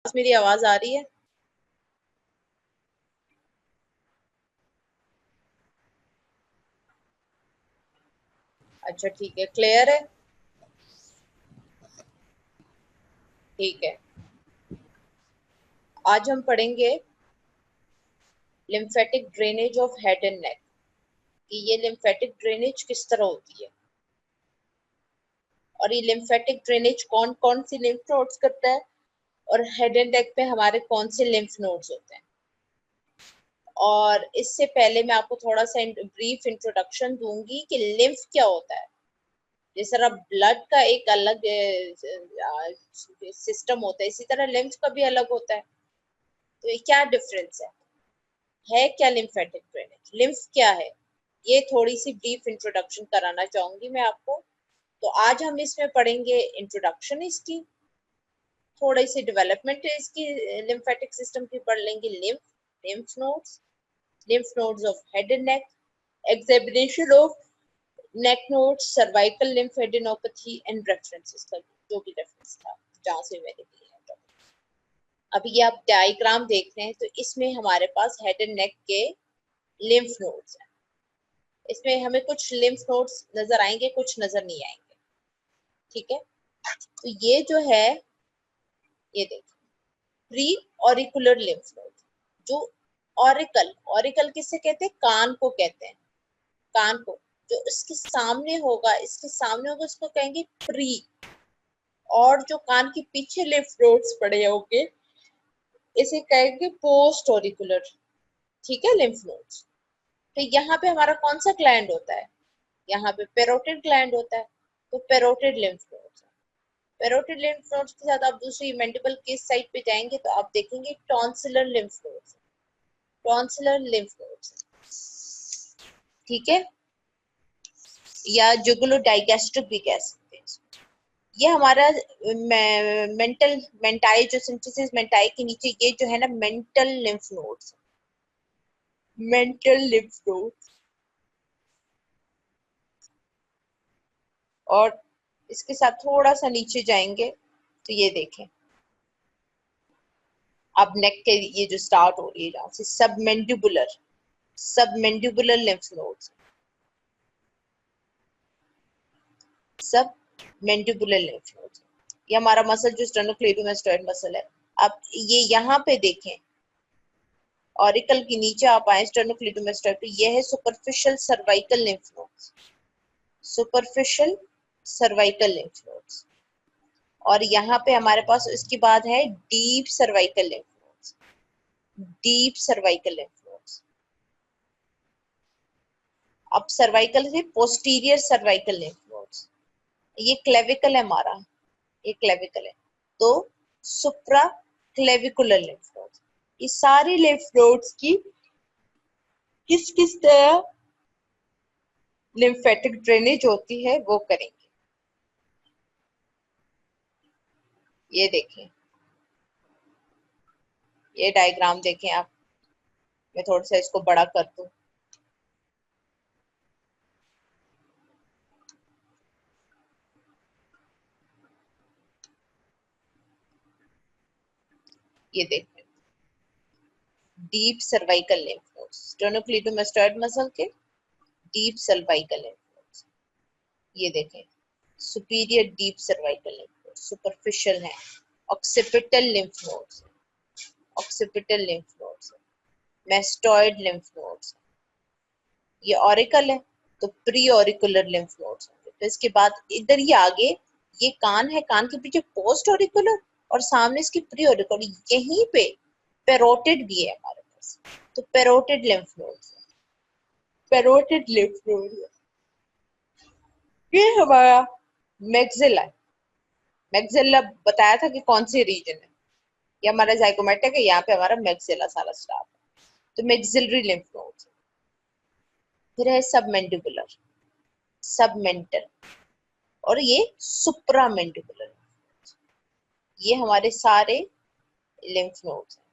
मेरी आवाज आ रही है? अच्छा ठीक है, क्लियर है। ठीक है, आज हम पढ़ेंगे lymphatic drainage of head and नेक कि ये लिम्फेटिक ड्रेनेज किस तरह होती है और ये लिम्फेटिक ड्रेनेज कौन कौन सी लिम्फ नोड्स करता है और हेड एंड नेक पे हमारे कौन से लिम्फ नोड्स होते हैं। और इससे पहले मैं आपको थोड़ा सा ब्रीफ इंट्रोडक्शन दूंगी कि लिम्फ क्या होता है। जिस तरह ब्लड का एक अलग सिस्टम होता है, इसी तरह लिम्फ का भी अलग होता है। तो ये क्या डिफरेंस है क्या लिम्फेटिक ड्रेनेज, लिम्फ क्या है, ये थोड़ी सी ब्रीफ इंट्रोडक्शन कराना चाहूंगी मैं आपको। तो आज हम इसमें पढ़ेंगे इंट्रोडक्शन इसकी, थोड़ी सी डेवलपमेंट इसकी, लिम्फेटिक सिस्टम की पढ़ लेंगे, lymph nodes of head and neck, examination of neck nodes, cervical lymphadenopathy and references का जो भी रेफरेंस था जहां से मैंने दिए हैं। अब ये आप डायग्राम देख रहे हैं तो इसमें हमारे पास हेड एंड नेक के लिम्फ नोड्स हैं। इसमें हमें कुछ लिम्फ नोड्स नजर आएंगे, कुछ नजर नहीं आएंगे। ठीक है, तो ये जो है, ये देखिए, प्री ऑरिकुलर लिम्फ नोड, जो ऑरिकल, ऑरिकल किससे कहते हैं, कान को कहते हैं, कान को, जो इसके सामने होगा, इसके सामने होगा उसको कहेंगे प्री। और जो कान के पीछे लिम्फ नोड्स पड़े होंगे इसे कहेंगे पोस्ट ऑरिकुलर। ठीक है, लिम्फ नोड्स। तो यहाँ पे हमारा कौन सा ग्लैंड होता है, यहाँ पे पेरोटिड ग्लैंड होता है। तो parotid lymph nodes, parotid lymph nodes के साथ आप दूसरी मैंडिबल की साइड पे जाएंगे तो आप देखेंगे tonsillar lymph nodes, tonsillar lymph nodes. ठीक है, या जुगुलो डाइगैस्ट्रिक भी कह सकते हैं। ये हमारा मेंटल मेंटाई, जो सिंथेसिस मेंटाई के नीचे ये जो है ना mental lymph nodes, mental lymph nodes. और इसके साथ थोड़ा सा नीचे जाएंगे तो ये देखें, अब नेक के ये जो स्टार्ट हो रही है जहां से submandibular, submandibular lymph nodes, submandibular lymph nodes. ये हमारा मसल जो स्टेनोक्लेडोमास्टोइड मसल है। अब ये यहाँ पे देखें, ऑरिकल के नीचे आप आए स्टेनोक्लेडोमास्टोइड पे, ये है superficial cervical lymph nodes, superficial cervical lymph nodes. और यहाँ पे हमारे पास इसके बाद है deep cervical lymph nodes, deep cervical lymph nodes. अब सर्वाइकल से पोस्टीरियर सर्वाइकल लिम्फ नोड्स, ये क्लेविकल है हमारा, ये क्लेविकल है। तो सुप्रा क्लेविकुलर लिम्फ नोड्स, ये सारी लिम्फ नोड्स की किस किस तरह लिम्फेटिक ड्रेनेज होती है वो करेंगे। ये देखें, ये डायग्राम देखें आप, मैं थोड़ा सा इसको बड़ा कर दूं। ये देखें, deep cervical lymph nodes, sternocleidomastoid muscle के डीप सर्वाइकल लिम्फ नोड्स। ये देखें, superior deep cervical lymph nodes, superficial है, occipital lymph nodes, occipital lymph nodes, mastoid lymph nodes. ये ऑरिकल है तो प्री ऑरिकुलर लिम्फ नोड्स होंगे। तो इसके बाद इधर ये आगे, ये कान है, कान के पीछे पोस्ट ऑरिकुलर और सामने इसकी प्री ऑरिकुलर, यहीं पे पेरोटिड भी है हमारे पास। तो parotid lymph nodes, parotid lymph node, ये हमारा मैक्सिला है। मैक्सिला बताया था कि कौन सी रीजन है, ये हमारा जाइगोमेटिक है, यहाँ पे हमारा मैक्सिला सारा स्टाफ है। तो मैक्सिलरी लिम्फ नोड्स। फिर है सबमेंडिबुलर, सबमेंटल, और ये सुप्रामेंडिबुलर, ये हमारे सारे लिम्फ नोड्स हैं।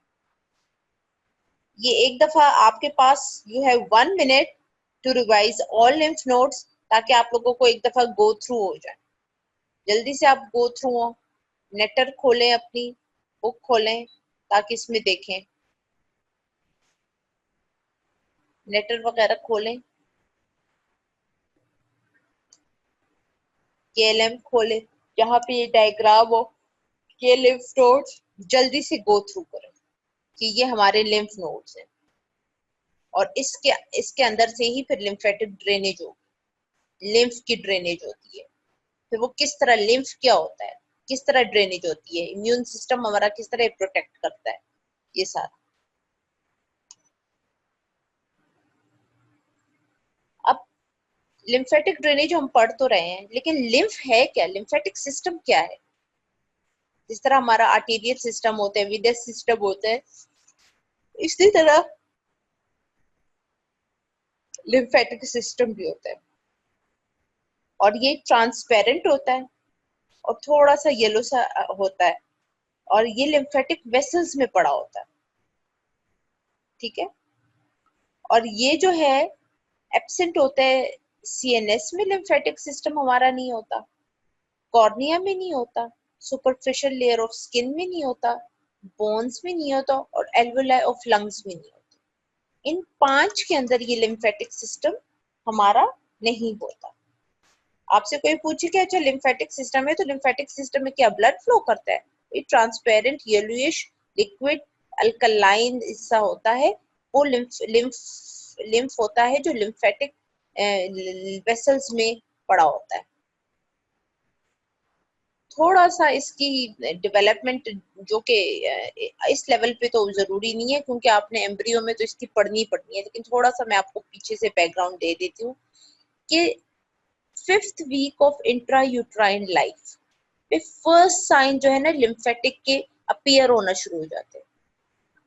ये एक दफा आपके पास, you have 1 minute to revise all lymph nodes, ताकि आप लोगों को एक दफा गो थ्रू हो जाए, जल्दी से आप गो थ्रू हो। नेटर खोलें अपनी, बुक खोलें ताकि इसमें देखें, लेटर वगैरह खोलें, KLM खोलें, जहाँ पे ये डायग्राम हो, ये लिम्फ नोड्स जल्दी से गो थ्रू करें कि ये हमारे लिम्फ नोड्स हैं, और इसके इसके अंदर से ही फिर लिम्फेटिक ड्रेनेज होगी, लिम्फ की ड्रेनेज होती है। फिर वो किस तरह, लिम्फ क्या होता है, किस तरह ड्रेनेज होती है, इम्यून सिस्टम हमारा किस तरह प्रोटेक्ट करता है, ये सारा। अब लिम्फेटिक ड्रेनेज हम पढ़ तो रहे हैं, लेकिन लिम्फ है क्या, लिम्फेटिक सिस्टम क्या है? जिस तरह हमारा आर्टेरियल सिस्टम होता है, विनस सिस्टम होता है, इसी तरह लिम्फेटिक सिस्टम भी होता है, और ये ट्रांसपेरेंट होता है और थोड़ा सा येलो सा होता है, और ये लिम्फेटिक वेसल्स में पड़ा होता है, ठीक है। और ये जो है एब्सेंट होता है CNS में, लिम्फेटिक सिस्टम हमारा नहीं होता, कॉर्निया में नहीं होता, सुपरफिशियल लेयर ऑफ स्किन में नहीं होता, बोन्स में नहीं होता, और एल्वुलाई ऑफ लंग्स में नहीं होता। इन 5 के अंदर ये लिम्फेटिक सिस्टम हमारा नहीं होता। आपसे कोई पूछे कि अच्छा लिम्फेटिक सिस्टम है, तो लिम्फेटिक सिस्टम में क्या ब्लड फ्लो करता है? ये ट्रांसपेरेंट येलोइश लिक्विड अल्कलाइन हिस्सा होता है, वो लिम्फ लिम्फ लिम्फ होता है जो लिम्फेटिक वेसल्स में पड़ा होता है। थोड़ा सा इसकी डेवलपमेंट जो कि इस लेवल पे तो जरूरी नहीं है, क्योंकि आपने एम्ब्रियो में तो इसकी पढ़नी पड़नी है, लेकिन थोड़ा सा मैं आपको पीछे से बैकग्राउंड दे देती हूँ कि 5th week of intra uterine life पे फर्स्ट साइन जो है ना लिम्फेटिक के अपीयर होना शुरू हो जाते हैं,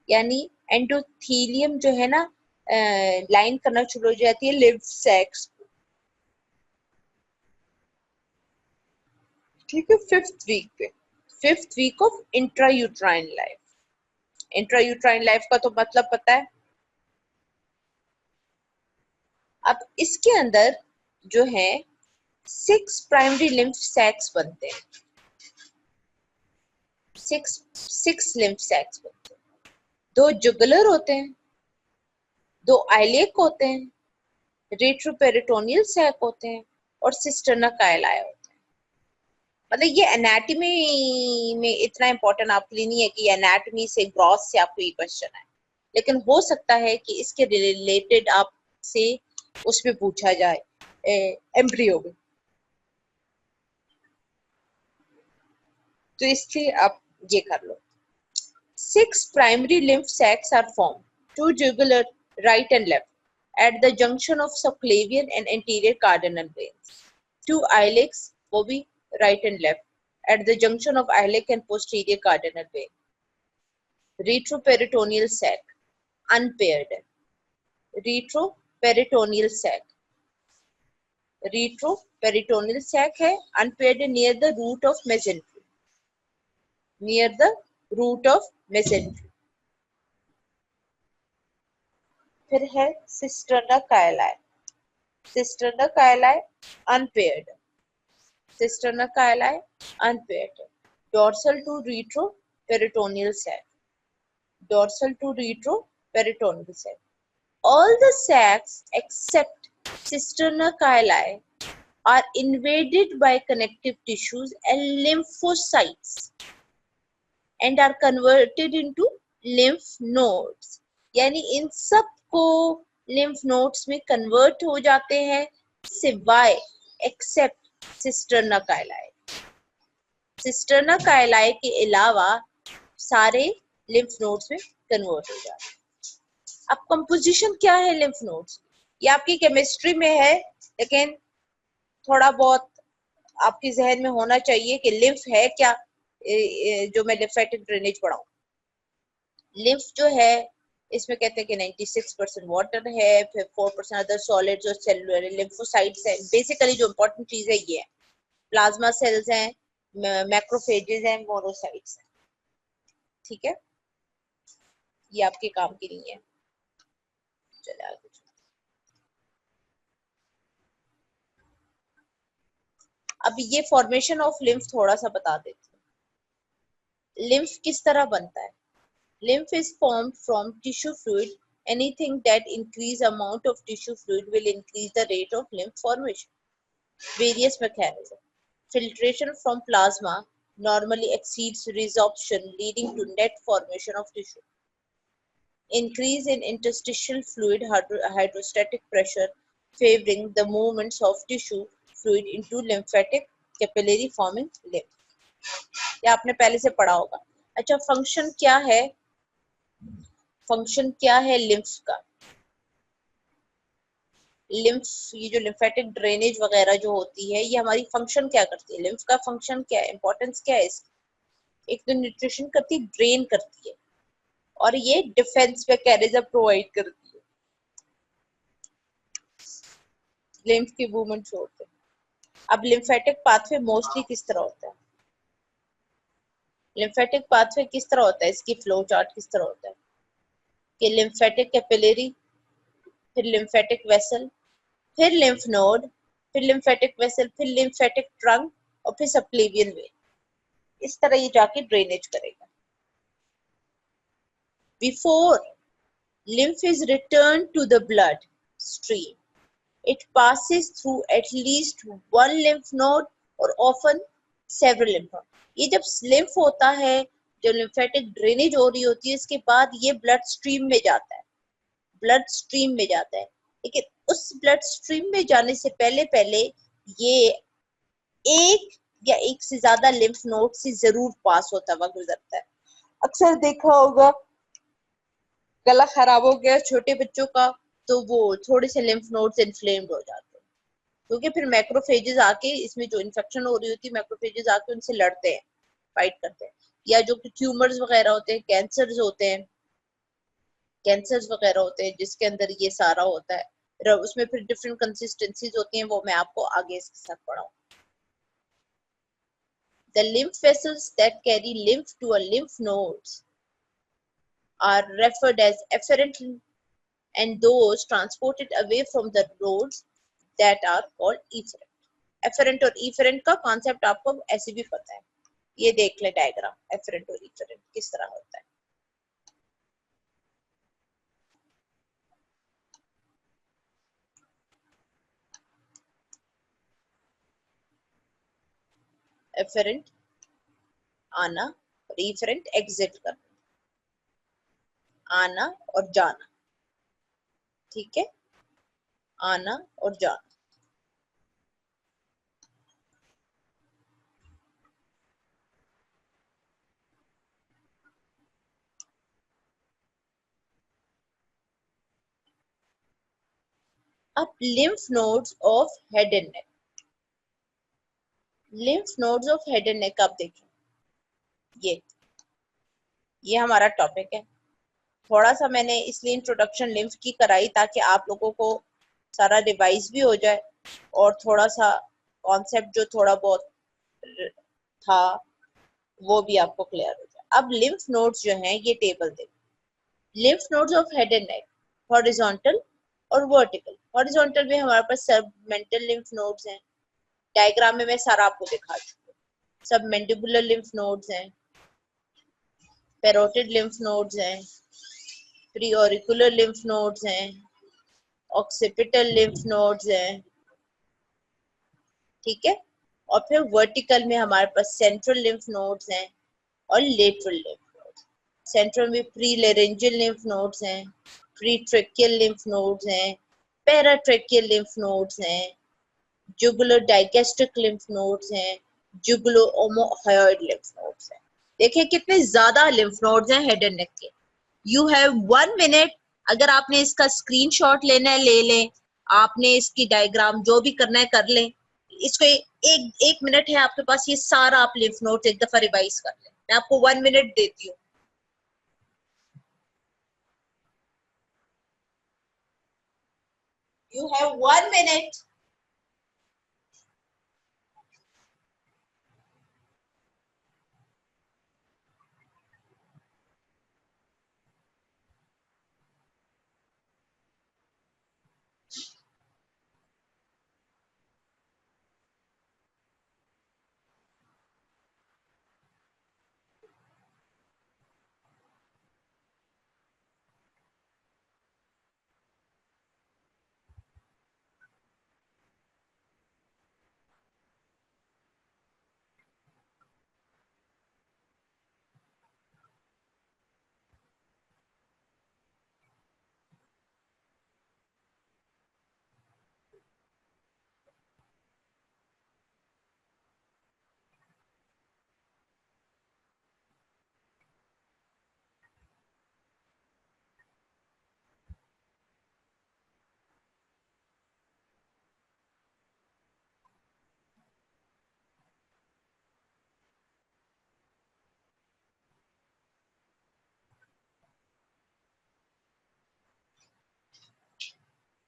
यानी एंडोथीलियम जो है ना लाइन करना शुरू हो जाती है लिम्फ सैक्स, ठीक है। 5th week of intra uterine life, intra uterine life का तो मतलब पता है। अब इसके अंदर जो है 6 प्राइमरी लिम्फ सैक्स बनते हैं, 6 लिम्फ सैक्स बनते हैं। 2 जुगुलर होते हैं, 2 आइलेक होते हैं, रेट्रोपेरिटोनियल सैक होते हैं, और सिस्टर्ना काइलाई होते हैं। मतलब ये एनाटॉमी में इतना इंपॉर्टेंट आपके लिए नहीं है कि एनाटॉमी से ग्रॉस से आपको ये क्वेश्चन है, लेकिन हो सकता है कि इसके रिलेटेड आपसे उसमें पूछा जाए एम्ब्रियो में, तो इसलिए आप ये कर लो। 6 primary lymph sacs are formed, 2 jugular, right and left, at the junction of subclavian and anterior cardinal veins. 2 ilex, वो भी right and left, at the junction of iliac and posterior cardinal vein. Retroperitoneal sac, unpaired. Retroperitoneal sac. Retroperitoneal sac है unpaired near the root of mesentery. Near the root of mesentery. फिर है cisterna chyli, cisterna chyli unpaired, cisterna chyli unpaired, dorsal to retroperitoneal sac, dorsal to retroperitoneal sac. All the sacs except cisterna caeli are invaded by connective tissues and lymphocytes and are converted into lymph nodes. यानी इन सब को lymph nodes में convert हो जाते हैं, सिवाय except cisterna caeli. cisterna caeli के अलावा सारे lymph nodes में convert हो जाते हैं। अब कंपोजिशन क्या है लिम्फ नोड्स, ये आपकी केमिस्ट्री में है, लेकिन थोड़ा बहुत आपके जहन में होना चाहिए कि लिम्फ है क्या, जो मैं लिम्फेटिक ड्रेनेज पढ़ाऊं। लिम्फ जो है इसमें कहते हैं कि 96% वाटर है, फिर 4% अदर सॉलिड्स और सेलुलर लिम्फोसाइट्स है। बेसिकली जो इंपॉर्टेंट चीज है ये है, प्लाज्मा सेल्स हैं, मैक्रोफेजेस हैं, मोनोसाइट्स हैं, ठीक है, ये आपके काम की नहीं है। चलिए आगे। अब ये फॉर्मेशन ऑफ लिम्फ थोड़ा सा बता देती हूँ। लिम्फ किस तरह बनता है? Lymph is formed from tissue fluid. Anything that increase amount of tissue fluid will increase the rate of lymph formation. Various mechanisms. Filtration from plasma normally exceeds resorption, leading to net formation of tissue. Increase in interstitial fluid hydrostatic pressure, favoring the movements of tissue fluid into lymphatic capillary forming lymph. ये आपने पहले से पढ़ा होगा. अच्छा, function क्या है? Function क्या है लिम्फ का? लिम्फ, ये जो लिम्फेटिक ड्रेनेज वगैरह जो होती है, ये हमारी फंक्शन क्या करती है? लिम्फ का फंक्शन क्या है? इंपॉर्टेंस क्या है इसकी? एक तो न्यूट्रिशन करती है, ड्रेन करती है, और ये डिफेंस मैकेनिज्म प्रोवाइड करती है. लिम्फ की मूवमेंट छोड़ते हैं. अब लिम्फेटिक पाथवे मोस्टली किस तरह होता है? लिम्फेटिक पाथवे किस तरह होता है? इसकी फ्लो चार्ट किस तरह होता है? कि लिम्फेटिक कैपिलरी, फिर लिम्फेटिक वेसल, फिर लिम्फ नोड, फिर लिम्फेटिक वेसल, फिर लिम्फेटिक ट्रंक, और फिर सबक्लेवियन वे. इस तरह ये जाके ड्रेनेज करेगा. Before lymph is returned to the blood stream, it passes through at least one lymph node or often several lymph node. ये जब lymph होता है, जो lymphatic drainage हो रही होती है, इसके बाद ये blood stream में जाता है. ब्लड स्ट्रीम में जाता है, लेकिन उस ब्लड स्ट्रीम में जाने से पहले पहले ये एक या एक से ज्यादा लिम्फ नोड से जरूर पास होता हुआ गुजरता है. अक्सर देखा होगा गला खराब हो गया छोटे बच्चों का, तो वो थोड़े से लिम्फ नोड्स इन्फ्लेम्ड हो जाते हैं, क्योंकि फिर मैक्रोफेजेस आके, इसमें जो इन्फेक्शन हो रही होती है, मैक्रोफेजेस आके उनसे लड़ते हैं, फाइट करते हैं. या जो ट्यूमर्स वगैरह होते हैं, कैंसर्स होते हैं, कैंसर्स वगैरह होते हैं जिसके अंदर ये सारा होता है, उसमें फिर डिफरेंट कंसिस्टेंसीज होती हैं, वो मैं आपको आगे इसके साथ पढ़ाऊं. The lymph vessels that carry lymph to a lymph nodes are referred as efferent, and those transported away from the nodes that are called efferent. Efferent और efferent का कॉन्सेप्ट आपको ऐसे भी पता है. ये देख ले डायग्राम, efferent और efferent किस तरह होता है. efferent आना और efferent एग्जिट करना, आना और जाना. ठीक है, आना और जाना. अब lymph nodes of head and neck. lymph nodes of head and neck आप देखें, ये हमारा टॉपिक है. थोड़ा सा मैंने इसलिए इंट्रोडक्शन लिम्फ की कराई ताकि आप लोगों को सारा रिवाइज भी हो जाए और थोड़ा सा कॉन्सेप्ट जो थोड़ा बहुत था वो भी आपको क्लियर हो जाए. अब लिम्फ नोड्स जो हैं, ये टेबल देखो. Lymph nodes of head and neck, horizontal और वर्टिकल. हॉरिजॉन्टल में हमारे पास सबमेंटल लिम्फ नोड्स हैं, डायग्राम में मैं सारा आपको दिखा चुकी हूँ. सबमेंडिबुलर लिम्फ नोड्स हैं, पैरोटिड लिम्फ नोड्स हैं, प्रीऑरिकुलर लिम्फ नोड्स हैं, ऑक्सीपिटल लिम्फ नोड्स हैं. ठीक है, और फिर वर्टिकल में हमारे पास सेंट्रल लिम्फ नोड्स हैं और लेटरल लिम्फ नोड्स. सेंट्रल में प्री लेरेंजियल लिम्फ नोड्स हैं, प्री ट्रेकियल लिम्फ नोड्स हैं, पैराट्रेकियल लिम्फ नोड्स हैं, जुगुलर डाइगेस्ट्रिक लिम्फ नोड्स हैं, जुगुलो ओमोहयोइड लिम्फ नोड्स हैं. देखिए कितने ज्यादा लिम्फ नोड्स हैं हेड एंड नेक के. यू हैव 1 मिनट, अगर आपने इसका स्क्रीनशॉट लेना है ले लें, आपने इसकी डायग्राम जो भी करना है कर लें. इसको एक मिनट है आपके पास, ये सारा आप लिम्फ नोड्स एक दफा रिवाइज कर लें. मैं आपको 1 मिनट देती हूँ. You have 1 minute.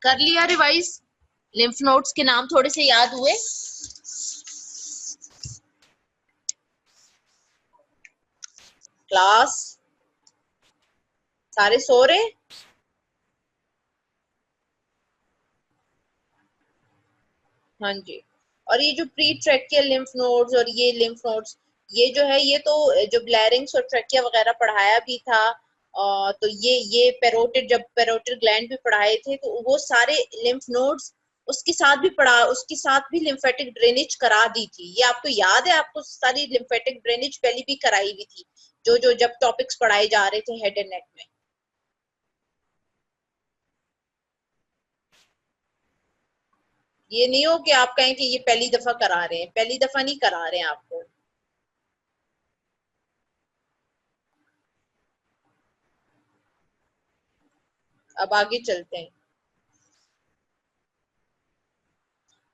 कर लिया रिवाइज? लिम्फ नोड्स के नाम थोड़े से याद हुए? क्लास सारे सो रहे? हाँ जी। और ये जो प्री ट्रैकियल लिम्फ नोड्स और ये लिम्फ नोड्स, ये जो है ये तो जो ब्लैरिंग्स और ट्रैकिया वगैरह पढ़ाया भी था, तो ये पेरोटिड, जब पेरोटिड ग्लैंड भी पढ़ाए थे तो वो सारे लिम्फ नोड्स उसके साथ भी पढ़ा, उसके साथ भी लिम्फेटिक ड्रेनेज करा दी थी। ये आपको याद है? आपको सारी लिम्फेटिक ड्रेनेज पहले भी कराई हुई थी, जो जो जब टॉपिक्स पढ़ाए जा रहे थे हेड एंड नेक में। ये नहीं हो कि आप कहें कि ये पहली दफा करा रहे हैं, पहली दफा नहीं करा रहे हैं आपको। अब आगे चलते हैं।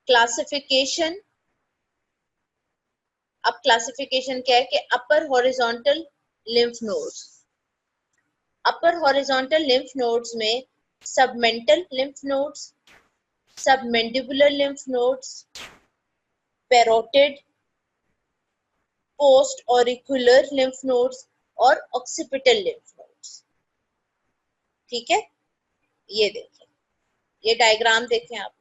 क्लासिफिकेशन। अब क्लासिफिकेशन क्या है कि upper horizontal lymph nodes, upper horizontal lymph nodes में submental lymph nodes, submandibular lymph nodes, parotid, postauricular lymph nodes और ऑक्सीपिटल लिम्फ नोड्स। ठीक है, ये देखें, ये डायग्राम देखें आप।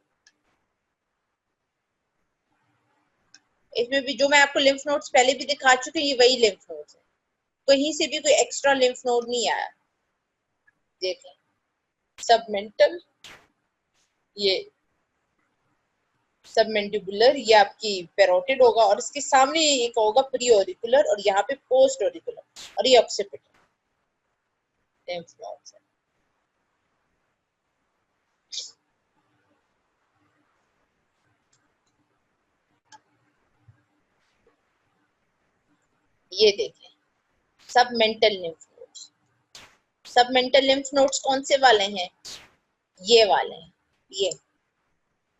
इसमें भी जो मैं आपको लिम्फ नोड्स पहले भी दिखा चुकी हूँ, ये वही लिम्फ नोड्स है, कहीं से भी कोई एक्स्ट्रा लिम्फ नोड नहीं आया। देखें, सबमेंटल, ये सबमेंडिबुलर, ये आपकी पेरोटिड होगा और इसके सामने एक होगा प्री ऑरिकुलर और यहाँ पे पोस्ट ऑरिकुलर और ये ऑक्सीपिटल लिम्फ नोड्स है। ये देखें, submental lymph nodes. Submental lymph nodes कौन से वाले हैं? ये वाले हैं। ये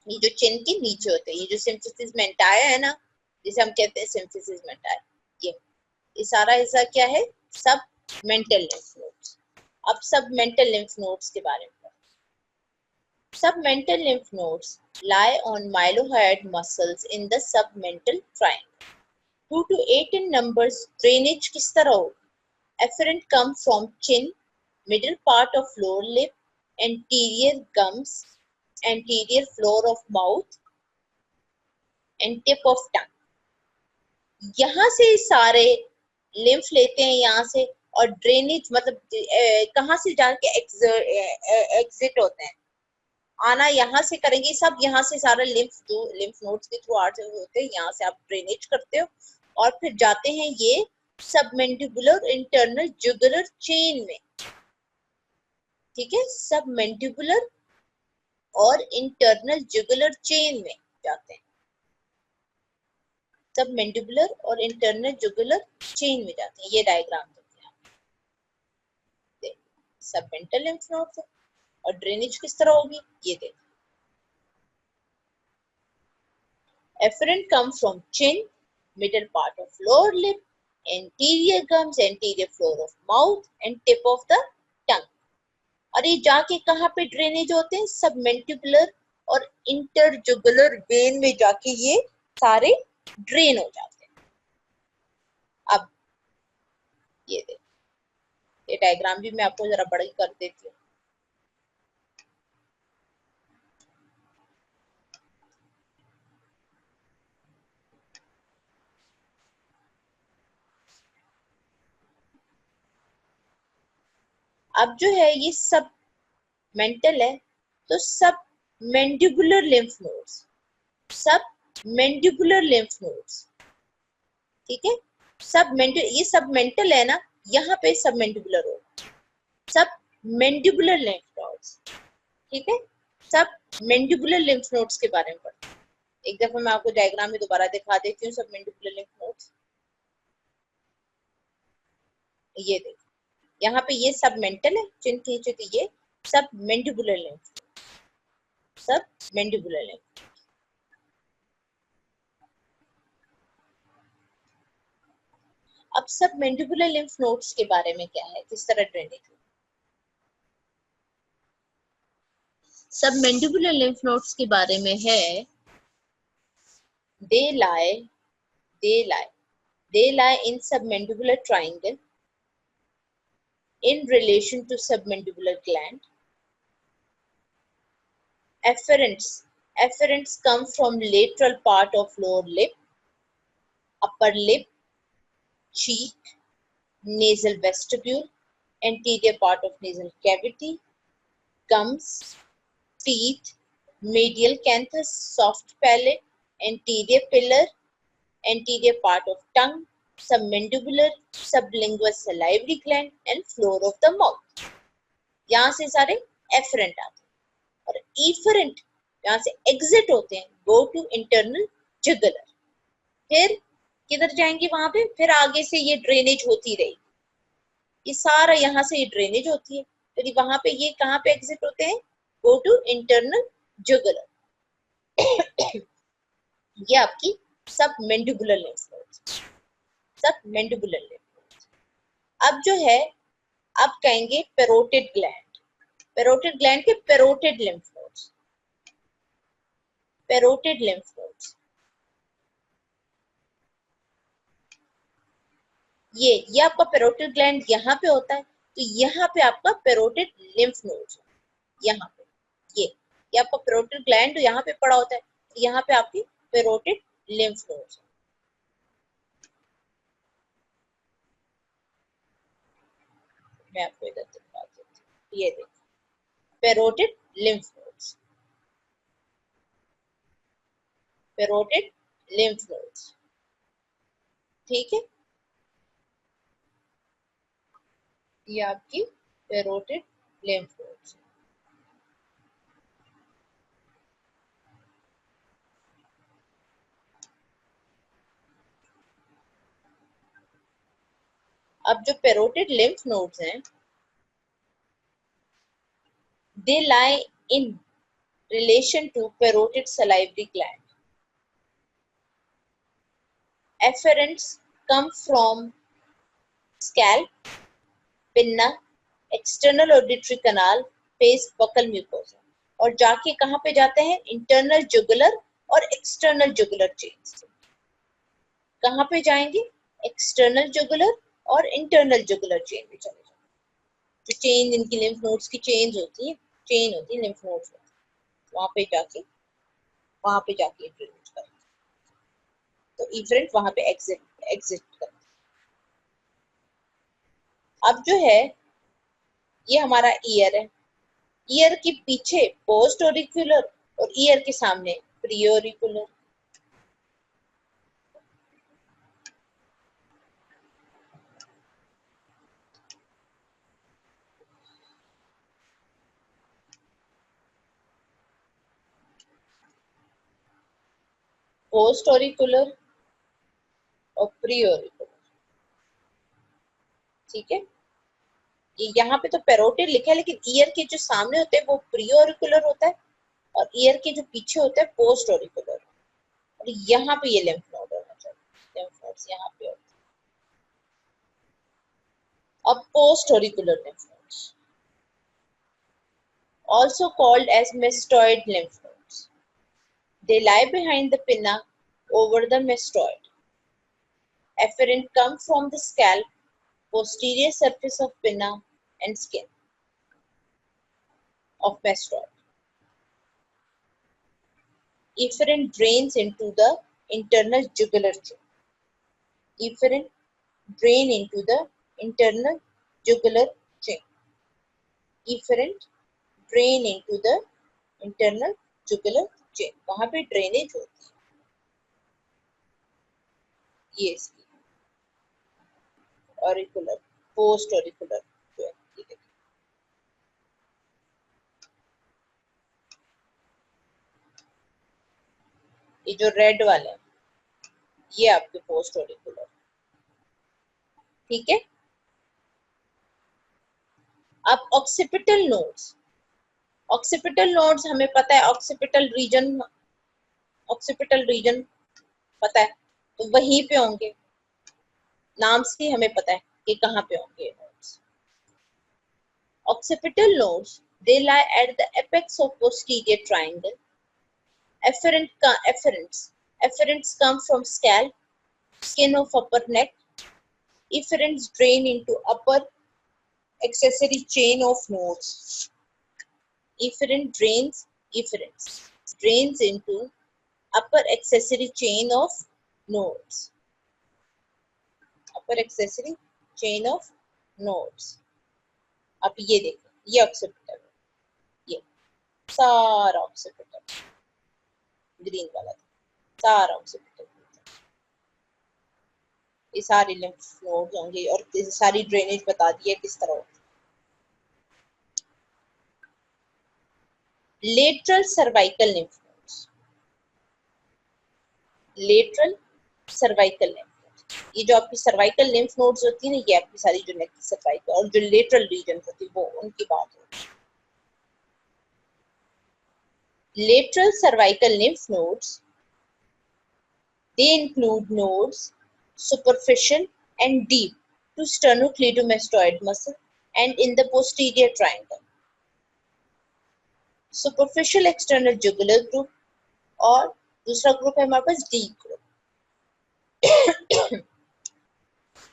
जो चिन के नीचे होते हैं, ये जो सिम्फिसिस मेंटाया है ना, जिसे हम कहते हैं सिम्फिसिस मेंटाया, ये सारा हिस्सा क्या है? सब मेंटल लिम्फ नोड्स। अब सब मेंटल लिम्फ नोड्स के बारे में। Submental lymph nodes lie on myeloid muscles in the submental triangle. 2 to 8 in numbers. Drainage किस तरह हो? Efferent come from chin, middle part of lower lip, anterior gums, anterior floor of mouth, and tip of tongue. यहाँ से सारे lymph लेते हैं यहाँ से, और ड्रेनेज मतलब कहाँ से जाके एग्जिट होते हैं, आना यहाँ से करेंगे, सब यहाँ से सारा लिम्फ, जो लिम्फ नोड्स के थ्रू आर्ट होते हैं, यहाँ से आप ड्रेनेज करते हो और फिर जाते हैं ये सबमेंडिबुलर इंटरनल जुगुलर चेन में। ठीक है, सबमेंडिबुलर और इंटरनल जुगुलर चेन में जाते हैं, सबमेंडिबुलर और इंटरनल जुगुलर चेन में जाते हैं। ये डायग्राम देखिए, सबमेंटल लिम्फ नोड्स और ड्रेनेज किस तरह होगी, ये देखिए। Efferent comes from chin, middle part of lower lip, anterior gums, anterior floor of mouth and tip of the tongue. और ये जाके कहाँ पे ड्रेनेज होते हैं? सबमेंटिबुलर और इंटरजुगुलर वेन में जाके ये सारे ड्रेन हो जाते हैं। अब ये देखिए, ये डायग्राम भी मैं आपको जरा बड़ी कर देती हूँ। अब जो है ये सब मेंटल है, तो सब मैंडिबुलर लिम्फ नोड्स, सब मैंडिबुलर लिम्फ नोड्स, ठीक है, सब मेंटल, ये सब मेंटल है ना, यहाँ पे सब मैंडिबुलर हो, सब मैंडिबुलर लिम्फ नोड्स। ठीक है, सब मैंडिबुलर लिम्फ नोड्स के बारे में पढ़ते हैं। एक दफा मैं आपको डायग्राम में दोबारा दिखा देती हूँ सब मैंडिबुलर लिम्फ नोड्स। ये देखो, यहाँ पे ये सब मेंटल है, चिन के नीचे, तो ये सब मैंडिबुलर लिम्फ, सब मैंडिबुलर लिम्फ। अब सब मैंडिबुलर लिम्फ नोड्स के बारे में क्या है, किस तरह ड्रेनेज। सबमेंडिबुलर लिम्फ नोड्स के बारे में है, they lie in submandibular triangle in relation to submandibular gland. Afferents come from lateral part of lower lip, upper lip, cheek, nasal vestibule, anterior part of nasal cavity, gums, teeth, medial canthus, soft palate, anterior pillar, anterior part of tongue, submandibular, sublingual salivary gland and floor of the mouth. यहाँ से सारे efferent आते हैं और efferent यहाँ से exit होते हैं, go to internal jugular. फिर किधर जाएंगे? वहां पे फिर आगे से ये ड्रेनेज होती रहेगी, ये सारा यहाँ से ये ड्रेनेज होती है, फिर वहां पे ये कहाँ पे एग्जिट होते हैं? Go to internal jugular. ये आपकी submandibular lymph nodes, submandibular lymph nodes. अब जो है, अब कहेंगे पेरोटिड ग्लैंड, पेरोटिड ग्लैंड के parotid lymph nodes, parotid lymph nodes. ये आपका पेरोटिड ग्लैंड यहाँ पे होता है, तो यहाँ पे आपका पेरोटिड लिम्फ नोड्स है. यहाँ पे ये आपका पेरोटिड ग्लैंड यहाँ पे पड़ा होता है, तो यहाँ पे आपकी पेरोटिड लिम्फ नोड्स है. मैं आपको इधर दिखा देती हूँ, ये देखिए parotid lymph nodes, parotid lymph nodes. ठीक है, ये आपकी पेरोटिड लिम्फ नोड्स. अब जो पेरोटिड लिम्फ नोड्स हैं, they lie in relation to parotid salivary gland. Afferents come from scalp, pinna, external auditory canal, face, buccal mucosa, और जाके कहाँ पे जाते हैं? इंटरनल जुगुलर और एक्सटर्नल जुगुलर चेन्स. कहाँ पे जाएंगे? एक्सटर्नल जुगुलर और इंटरनल जुगुलर चेन में चले जाएंगे. जो चेन इनकी लिम्फ नोड्स की चेन होती है लिम्फ नोड्स, वहां पे जाके ड्रेनेज करते, तो इफरेंट वहां पे एग्जिट करते. अब जो है, ये हमारा ईयर है, ईयर के पीछे पोस्ट ऑरिकुलर और ईयर के सामने प्री ऑरिकुलर. पोस्ट ऑरिकुलर और प्री ऑरिकुलर. ठीक है, ये यहाँ पे तो पेरोटिड लिखा है, लेकिन ईयर के जो सामने होते हैं वो प्री ऑरिकुलर होता है और ईयर के जो पीछे होता है पोस्ट ऑरिकुलर. और यहाँ पे ये लिम्फ नोड होना चाहिए, लिम्फ नोड्स यहाँ पे होते हैं. अब post auricular lymph nodes, also called as mastoid lymph nodes. They lie behind the pinna over the mastoid. Afferent come from the scalp, posterior surface of pinna and skin of mastoid. Efferent drains into the internal jugular chain. Efferent drain into the internal jugular chain. Efferent drain into the internal jugular chain. वहां पे drainage होती है. ये इसकी auricular, post auricular जो है, ठीक है. ये जो रेड वाले हैं, ये आपके पोस्ट ऑरिकुलर. ठीक है. अब ऑक्सीपिटल नोड्स, ऑक्सीपिटल नोड्स हमें पता है, ऑक्सीपिटल रीजन पता है, तो वहीं पे होंगे, नाम से हमें पता है कि कहाँ पे होंगे nodes. Occipital nodes They lie at the apex of posterior triangle. Efferents come from scalp, skin of upper neck. Efferents drain into upper accessory chain of nodes. Efferents drains into upper accessory chain of nodes. Upper accessory chain of nodes. अब ये देखो, ये occipital है, ये सारा occipital, green वाला सारा occipital, ये सारी लिम्फ नोड्स होंगे और सारी ड्रेनेज बता दी है किस तरह होती है। Lateral cervical lymph nodes, lateral cervical lymph, ये जो आपकी सर्वाइकल लिम्फ नोड्स होती है ना, ये आपकी सारी जो नेक की सर्वाइकल और जो लेटरल रीजन होती है वो उनकी बात होती है। Lateral cervical lymph nodes, they include nodes superficial and deep to sternocleidomastoid muscle and in the posterior triangle. Superficial external jugular group और दूसरा ग्रुप है हमारे पास deep group.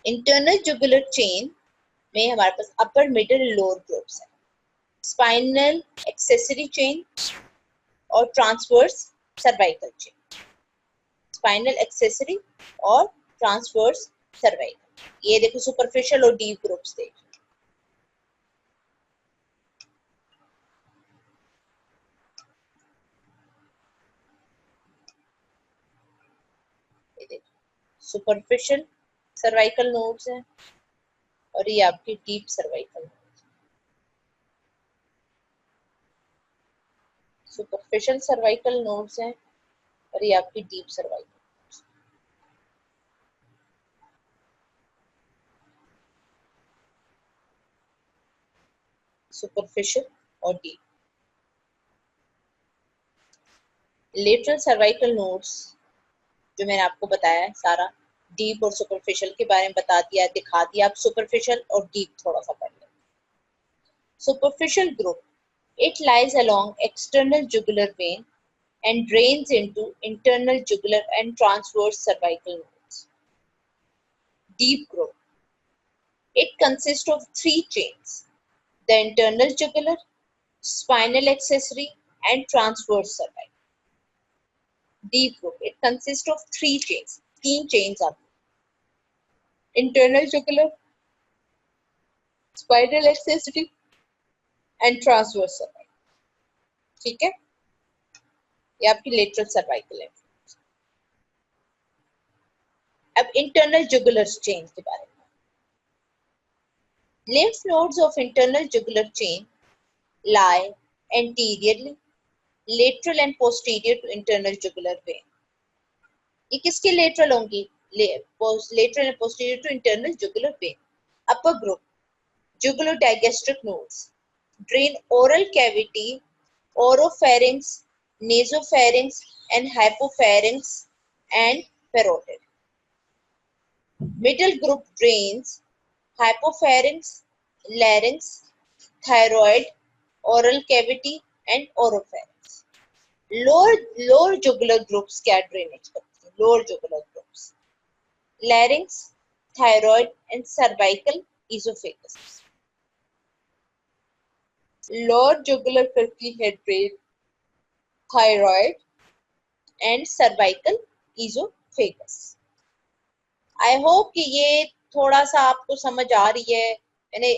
Internal jugular chain में हमारे पास अपर मिडल लोअर ग्रुप्स है, spinal accessory chain और transverse cervical chain, spinal accessory और ट्रांसवर्स सर्वाइकल। ये देखो सुपरफिशियल और डीप ग्रुप्स देखो, सुपरफिशियल सर्वाइकल नोड्स हैं और ये आपकी deep cervical nodes. Superficial cervical nodes हैं और ये आपकी डीप सर्वाइकल नोड्स। सुपरफिशियल और डीप। लेटरल सर्वाइकल नोड्स जो मैंने आपको बताया है सारा, डीप और सुपरफिशियल के बारे में बता दिया, दिखा दिया। आप सुपरफिशियल और डीप थोड़ा सा पढ़ लें। Superficial group, it lies along external jugular vein and drains into internal jugular and transverse cervical nodes. Deep group, it consists of 3 chains: the internal jugular, spinal accessory and transverse cervical. Deep group, it consists of 3 chains, 3 chains are internal jugular, spinal accessory and transverse cervical. ठीक है, ये आपकी lateral cervical है। अब internal jugular chain के बारे में, lymph nodes of internal jugular chain lie anteriorly, lateral and posterior to internal jugular vein. ये किसके लेटरल होंगी? Lateral and posterior to internal jugular vein. Upper group, jugulo-digastric nodes drain oral cavity, oropharynx, nasopharynx and hypopharynx and parotid. Middle group drains hypopharynx, larynx, thyroid, oral cavity and oropharynx. Lower jugular groups क्या drainage करती हैं? Lower jugular groups, larynx, thyroid and cervical esophagus. Lower jugular करती है drain thyroid and cervical esophagus. I hope कि ये थोड़ा सा आपको समझ आ रही है। मैंने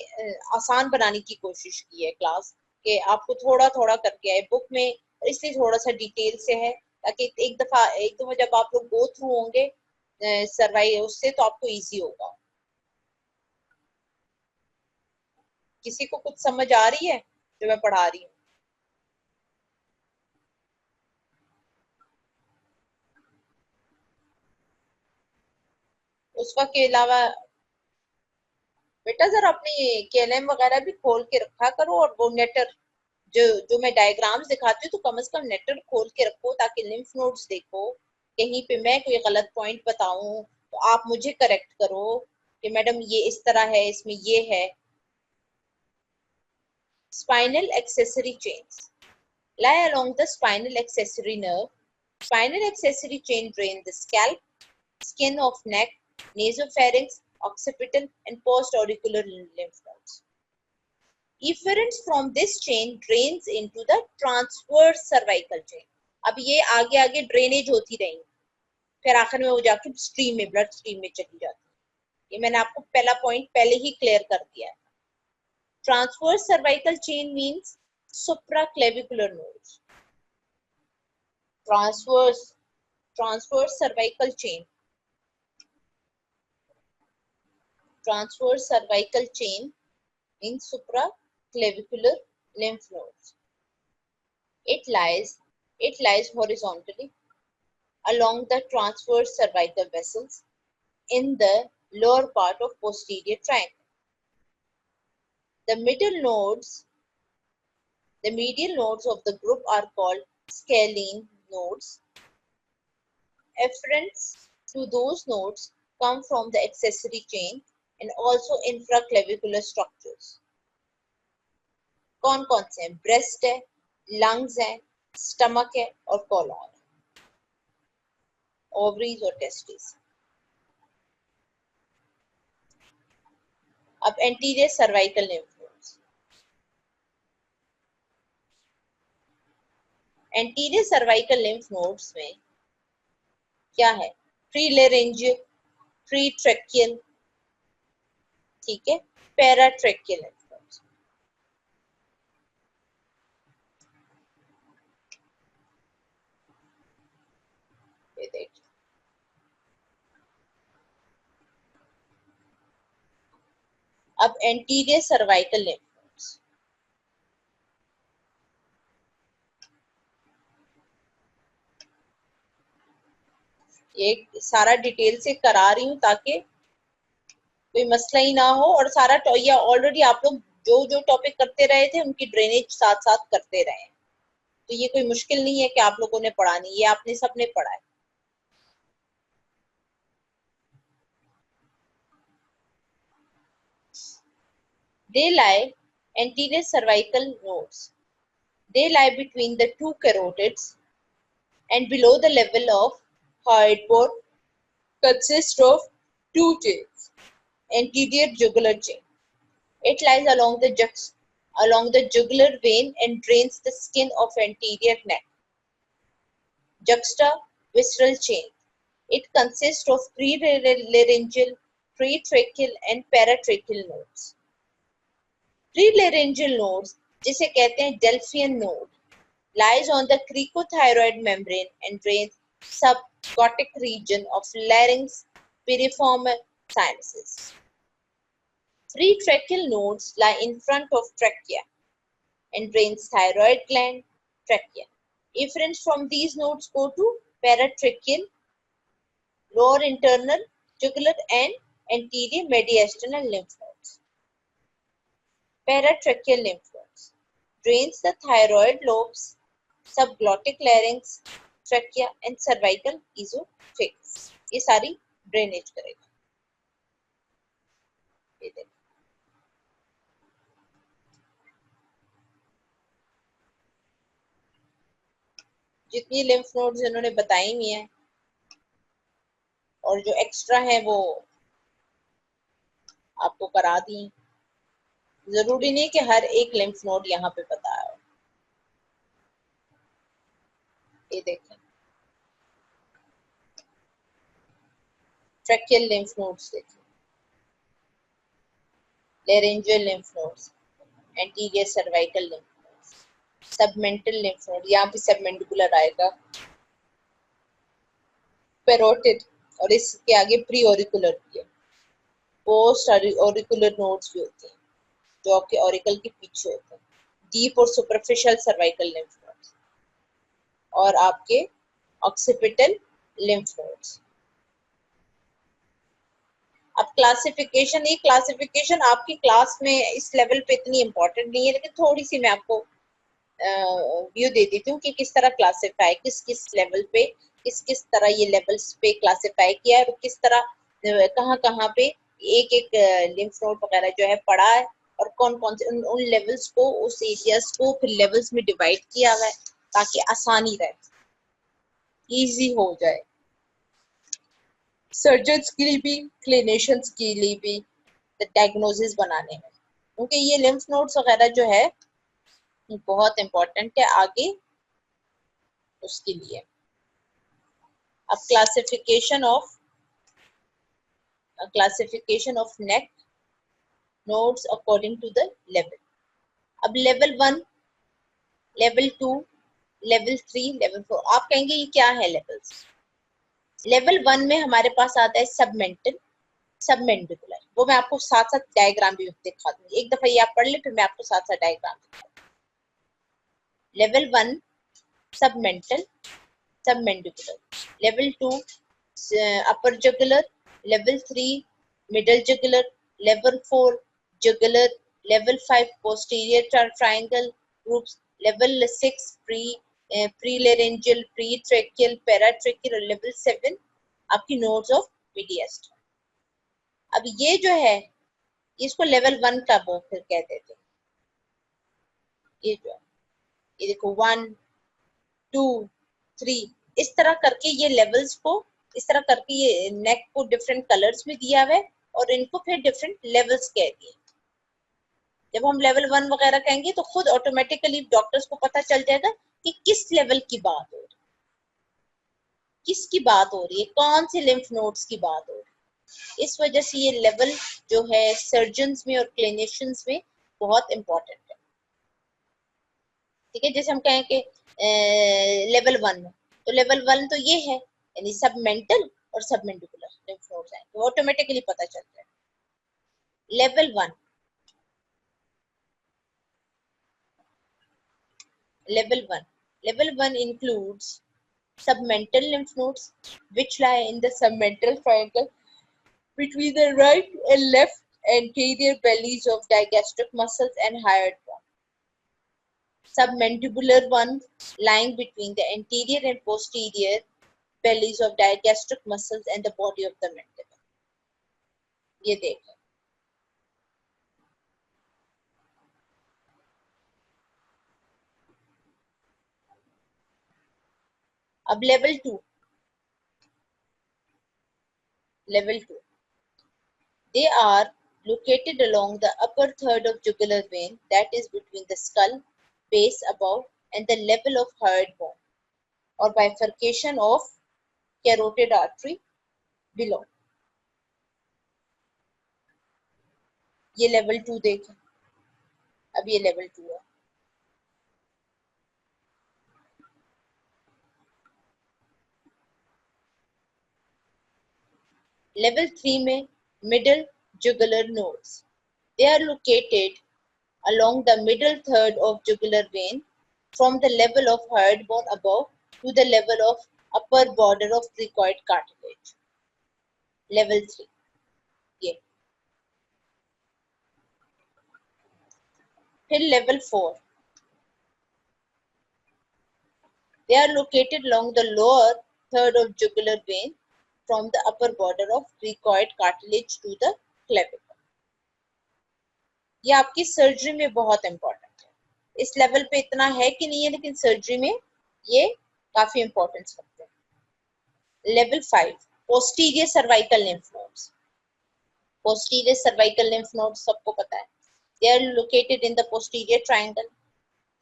आसान बनाने की कोशिश की है क्लास, कि आपको थोड़ा थोड़ा करके आए बुक में, इसलिए थोड़ा सा डिटेल से है, ताकि एक दफा जब आप लोग गो थ्रू होंगे सर्वाइव उससे तो आपको इजी होगा। किसी को कुछ समझ आ रही है जो मैं पढ़ा रही हूँ? उस वक्त के अलावा बेटा जरा अपनी केएलएम वगैरह भी खोल के रखा करो, और वो नेटर जो मैं डायग्राम्स दिखाती हूँ तो कम से कम नेटर खोल के रखो, ताकि लिम्फ नोड्स देखो, कहीं पे मैं कोई गलत पॉइंट बताऊं तो आप मुझे करेक्ट करो कि मैडम ये इस तरह है, इसमें ये है। Spinal accessory chains lie along the spinal accessory nerve. Spinal accessory chain drain the scalp, skin of neck, nasopharynx, occipital, and post-auricular lymph nodes. Efferents from this chain drains into the transverse cervical chain. अब ये आगे आगे drainage होती रहेंगी, फिर आखिर में वो जाके स्ट्रीम में, ब्लड स्ट्रीम में चली जाती है। ये मैंने आपको पहला पॉइंट पहले ही क्लियर कर दिया है। Transverse cervical chain means supraclavicular nodes. Transverse cervical chain. Transverse cervical chain means supraclavicular lymph nodes. It lies horizontally along the transverse cervical vessels in the lower part of posterior triangle. The medial nodes of the group are called scalene nodes. Efferents to those nodes come from the accessory chain and also infraclavicular structures. कौन कौन से हैं? Breast है, lungs है, stomach है और colon, ovaries और testis. अब anterior cervical lymph nodes. Anterior cervical lymph nodes में क्या है? प्रीलेरेंजियल, प्रीट्रैकियल, ठीक है, पैराट्रैकियल लिम्फ नोड्स। ये देखिए, अब एंटीरियर सर्वाइकल लिम्फ नोड्स। ये सारा डिटेल से करा रही हूँ ताकि कोई मसला ही ना हो, और सारा या ऑलरेडी आप लोग जो जो टॉपिक करते रहे थे उनकी ड्रेनेज साथ साथ करते रहे, तो ये कोई मुश्किल नहीं है कि आप लोगों ने पढ़ा नहीं, ये आपने सबने पढ़ा है। They lie anterior cervical nodes. They lie between the two carotids and below the level of hyoid bone. Consist of two chains. Anterior jugular chain. It lies along the jugular vein and drains the skin of anterior neck. Juxtavisceral chain. It consists of prelaryngeal, pretracheal and paratracheal nodes. Prelaryngeal nodes, जिसे कहते हैं Delphian node, lies on the cricothyroid membrane and drains subglottic region of larynx, piriform sinuses. Pretracheal nodes lie in front of trachea and drains thyroid gland, trachea. Efferents from these nodes go to paratracheal, lower internal, jugular and anterior mediastinal lymph nodes. Paratracheal lymph nodes drains the thyroid lobes, subglottic larynx, trachea and cervical esophagus. ये सारी drainage करेगा। ये देखो, जितनी lymph nodes इन्होंने बताई हुई हैं और जो एक्स्ट्रा है वो आपको करा दी। जरूरी नहीं कि हर एक लिम्फ नोड यहाँ पे पता है। ये देखें, ट्रैकियल लिम्फ नोड्स देखें, laryngeal lymph nodes, anterior cervical lymph nodes, submental lymph node, यहाँ पे सबमेंडिबुलर आएगा, पेरोटिड और इसके आगे प्री ऑरिकुलर भी है, पोस्ट ऑरिकुलर नोड्स भी होते हैं जो आपके ऑरिकल के पीछे होते हैं, डीप और सुपरफिशियल सर्वाइकल लिम्फ नोड्स और आपके ऑक्सीपिटल लिम्फ नोड्स। अब क्लासिफिकेशन, ये क्लासिफिकेशन आपकी क्लास में इस लेवल पे इतनी इम्पोर्टेंट नहीं है, लेकिन थोड़ी सी मैं आपको व्यू दे देती हूँ कि किस तरह क्लासिफाई, किस किस लेवल पे, किस किस तरह ये लेवल्स पे क्लासिफाई किया है और किस तरह कहाँ कहाँ पे एक एक लिम्फ नोड वगैरह जो है पढ़ा है और कौन कौन से उन लेवल्स को, उस एरियाज को फिर लेवल्स में डिवाइड किया हुआ है ताकि आसानी रहे, इजी हो जाए सर्जन्स के लिए भी, क्लिनिशियंस के लिए भी डायग्नोसिस बनाने में, क्योंकि ये लिम्फ नोड्स वगैरह जो है बहुत इंपॉर्टेंट है आगे उसके लिए। अब classification of neck nodes according to the level. अब लेवल 1, लेवल 2, लेवल 3, लेवल 4, आप कहेंगे ये क्या है लेवल्स? लेवल 1 में हमारे पास आता है सबमेंटल, सबमेंडिबुलर, वो मैं आपको साथ साथ डायग्राम भी दिखा दूंगी, एक दफा ये आप पढ़ ले फिर मैं आपको साथ साथ डायग्राम दिखा दूंगी। Level 1 submental, submandibular, level 2 upper jugular, level 3 middle jugular, level 4 jugular, level 5 posterior triangle groups, level 6 prelaryngeal, pretracheal, paratracheal और लेवल 7 आपकी नोड्स ऑफ मीडियस्टम। अब ये जो है इसको लेवल 1 का वो फिर कह देते हैं। ये जो है ये देखो 1 2 3 इस तरह करके ये लेवल्स को, इस तरह करके ये नेक को डिफरेंट कलर्स में दिया हुआ है और इनको फिर डिफरेंट लेवल्स कह दिए। जब हम लेवल 1 वगैरह कहेंगे तो खुद ऑटोमेटिकली डॉक्टर्स को पता चल जाएगा कि किस लेवल की बात हो रही, किसकी बात हो रही है, कौन से लिम्फ नोड्स की बात हो रही है। इस वजह से ये लेवल जो है सर्जन्स में और क्लिनिशियंस में बहुत इंपॉर्टेंट है। ठीक है, जैसे हम कहें कि लेवल 1 तो लेवल 1 तो ये है, यानी सब मेंटल और सब मेंडिकुलर लिम्फ नोड्स हैं, तो ऑटोमेटिकली पता चलता है। Level 1, level 1 includes submental lymph nodes which lie in the submental triangle between the right and left anterior bellies of digastric muscles and hyoid bone. Submandibular ones lying between the anterior and posterior bellies of digastric muscles and the body of the mandible. ये देखें, अब level 2, they are located along the upper third of jugular vein that is between the skull base above and the level of hyoid bone or bifurcation of carotid artery below. ये level 2 देखें, अब ये level 2 है। Level 3 में middle jugular nodes, they are located along the middle third of jugular vein from the level of hyoid bone above to the level of upper border of cricoid cartilage. Level 3 ये। फिर level 4, they are located along the lower third of jugular vein from the upper border of cricoid cartilage to the clavicle. ये आपकी surgery में बहुत important है। इस level पे इतना है कि नहीं है, लेकिन सर्जरी में ये काफी इंपॉर्टेंस रखते हैं। Level 5, posterior cervical lymph nodes. Posterior cervical lymph nodes सबको पता है, they are located in the posterior triangle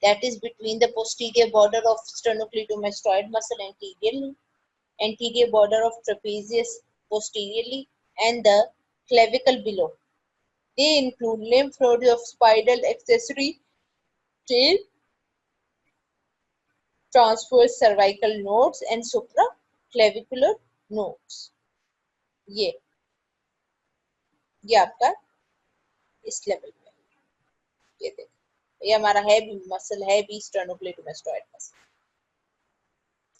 that is between the posterior border of sternocleidomastoid muscle anteriorly, anterior border of trapezius posteriorly, and the clavicle below. They include lymph nodes of spiral accessory tail, transverse cervical nodes, and supraclavicular nodes. ये आपका इस level पे, ये देखो ये हमारा है भी मसल, है भी स्टर्नोक्लेडोमास्टोइड मसल,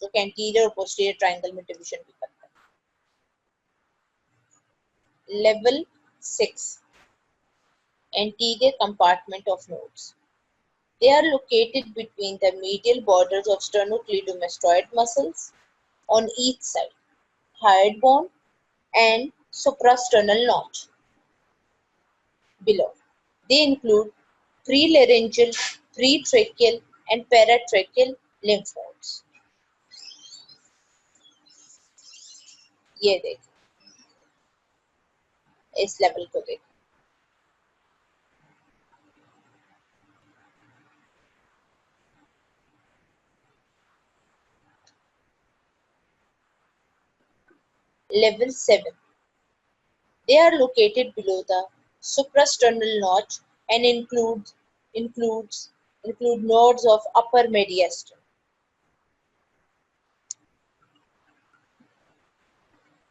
तो एंटीरियर और पोस्टीरियर ट्रायंगल में डिवीजन भी करता है। Level 6, anterior compartment of nodes. They are located between the medial borders of sternocleidomastoid muscles on each side, hyoid bone, and suprasternal notch below. They include prelaryngeal, pretracheal, and paratracheal lymph nodes. ये देखिए, इस level को देखिए. Level 7. They are located below the suprasternal notch and include nodes of upper mediastinum.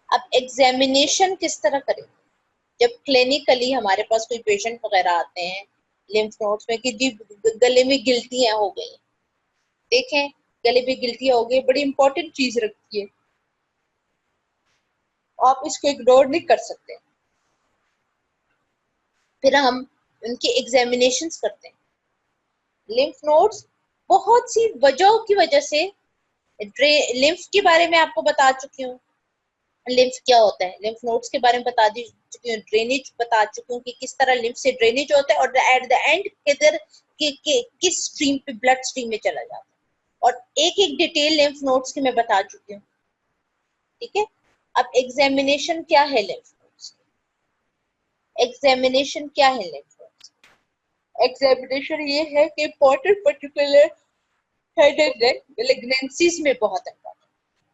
अब examination किस तरह करें? जब क्लिनिकली हमारे पास कोई पेशेंट वगैरह आते हैं लिम्फ नोड्स में कि जी गले में गिल्टियां हो गई, देखें गले में गिल्टियां हो गई, बड़ी इंपॉर्टेंट चीज रखती है, आप इसको इग्नोर नहीं कर सकते. फिर हम उनके एग्जामिनेशंस करते हैं. लिम्फ नोड्स बहुत सी वजहों की वजह से, लिम्फ के बारे में आपको बता चुकी हूँ, लिम्फ क्या होता है, लिम्फ नोड्स के बारे में बता दी चुकी हूँ, ड्रेनेज बता चुकी हूँ कि किस तरह लिम्फ से ड्रेनेज होता है और एट द एंड किधर किस स्ट्रीम पे ब्लड स्ट्रीम में चला जाता है, और एक एक डिटेल लिम्फ नोड्स की मैं बता चुकी हूँ. ठीक है. अब एग्जामिनेशन क्या है लिम्फ नोड्स? एग्जामिनेशन क्या है लिम्फ नोड्स? एग्जामिनेशन ये है कि important particular head and neck malignancies में बहुत इंपॉर्टेंट,